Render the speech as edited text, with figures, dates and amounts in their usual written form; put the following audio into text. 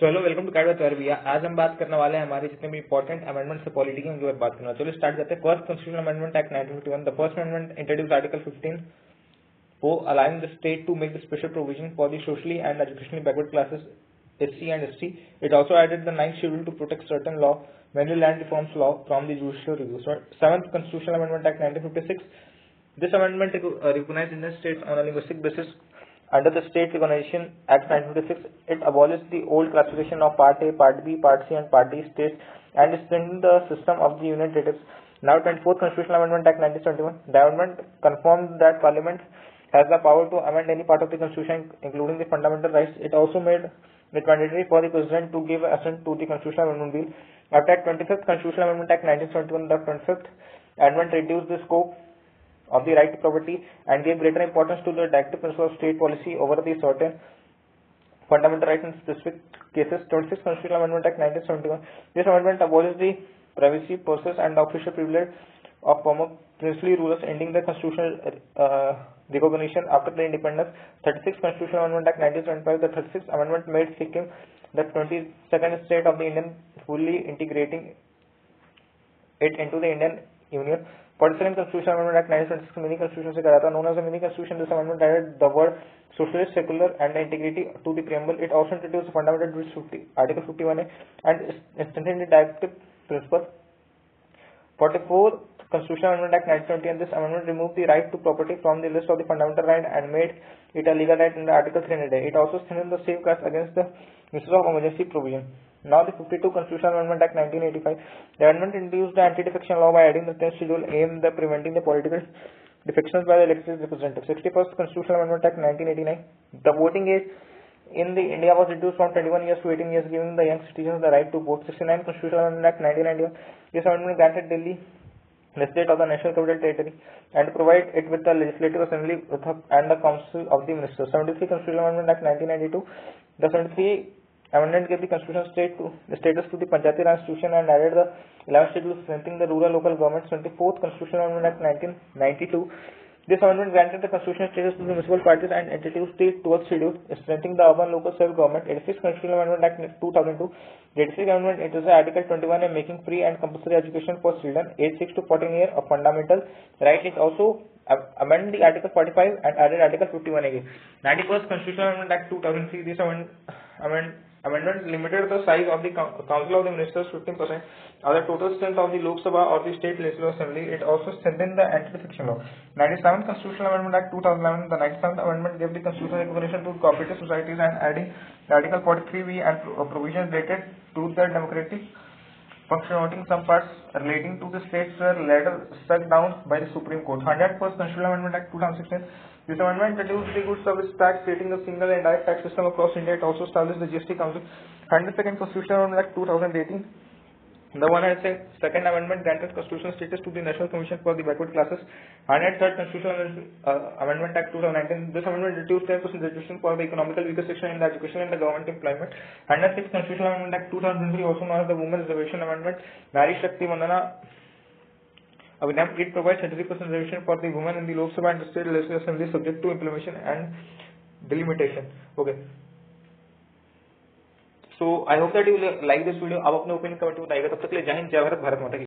So hello, welcome to cat with Bhaiya. आज हम बात करने वाले हैं हमारे जितने भी इंपॉर्टेंट अमेंडमेंट से पॉलिटी की उनके बारे में बात करना। चलो स्टार्ट करते हैं। First constitutional amendment act 1951। The first amendment introduce article 15 for allowing the state to make the special provision for the socially and educationally backward classes SC and ST. It also added the 9th schedule to protect certain law, mainly land reforms law, from the judicial review. So, 7th Constitutional Amendment Act 1956. This amendment recognized Indian states on a linguistic basis under the State Recognition Act 1956. It abolished the old classification of Part A, Part B, Part C, and Part D states and strengthened the system of the Union territories. Now, 24th Constitutional Amendment Act 1971. The amendment confirmed that Parliament has the power to amend any part of the Constitution, including the fundamental rights. It also made it mandatory for the President to give assent to the Constitutional Amendment Bill. After 25th Constitutional Amendment Act 1971, the 25th Amendment reduced the scope of the right to property and gave greater importance to the directive principle of state policy over the certain fundamental rights in specific cases. 26th Constitutional Amendment Act 1971. This amendment abolished the privacy process and the official privilege of former princely rulers, ending the constitutional recognition after the independence. 36th Constitutional Amendment Act 1975. The 36th Amendment made Sikkim the 22nd state of the Indian, fully integrating it into the Indian Union. 42nd Constitutional Amendment Act 1926 mini constitution से करा था, known as the mini constitution. This amendment added the word socialist, secular, and integrity to the preamble. It also introduced the fundamental duties Article 51A and strengthened the directive principle. 44th Constitutional Amendment Act 1970, and this amendment removed the right to property from the list of the fundamental right and made it a legal right in the Article 300A. It also strengthened the safeguards against the misuse of emergency provision. Now the 52 Constitutional Amendment Act 1985. The amendment introduced the Anti-Defection Law by adding the 10th schedule aimed at preventing the political defections by the elected representatives. 61st Constitutional Amendment Act 1989. The voting age in the India was reduced from 21 years to 18 years, giving the young citizens the right to vote. 69th Constitutional Amendment Act 1991. This amendment granted Delhi the state of the National Capital Territory and provide it with the Legislative Assembly and the Council of the Ministers. 73 Constitutional Amendment Act 1992. The 73 Amendment gave the constitutional status to the Panchayati Raj institution and added the 11th schedule strengthening the rural local government. 74th Constitutional Amendment Act 1992. This amendment granted the constitutional status to the municipal parties and introduced the 12th schedule, strengthening the urban local self-government. 86th Constitutional Amendment Act 2002. The 86th Amendment introduced Article 21 and making free and compulsory education for children aged 6 to 14 years a fundamental right. It also amended the Article 45 and added Article 51 again. 91st Constitutional Amendment Act 2003. This amendment limited the size of the Council of the Ministers 15% of the total strength of the Lok Sabha or the State Legislative Assembly. It also strengthened the Anti-Defection Law. 97th Constitutional Amendment Act 2011. The 97th Amendment gave the constitutional recognition to cooperative societies and adding Article 43V and provisions related to the democratic functioning. Some parts relating to the states were later struck down by the Supreme Court. 101st Constitutional Amendment Act 2016. This amendment introduced the Goods Service Tax, creating a single and direct tax system across India. It also established the GST Council. 102nd Constitutional Amendment Act 2018. The 102nd Amendment granted constitutional status to the National Commission for the Backward Classes. 103rd Constitutional Amendment Act 2019. This amendment reduced 10% reduction for the economical weaker section in the education and the government employment. 106th Constitutional Amendment Act 2003, also known as the Women's Reservation Amendment. Nari Shakti Vandana Abhinayam. It provides 33% reservation for the women in the Lok Sabha and the State Legislative Assembly, subject to implementation and delimitation. Okay. So I hope that you will like this video. आप अपने opinion comment में बताइएगा। तब तक के लिए जय हिंद, जय भारत, भारत माता की।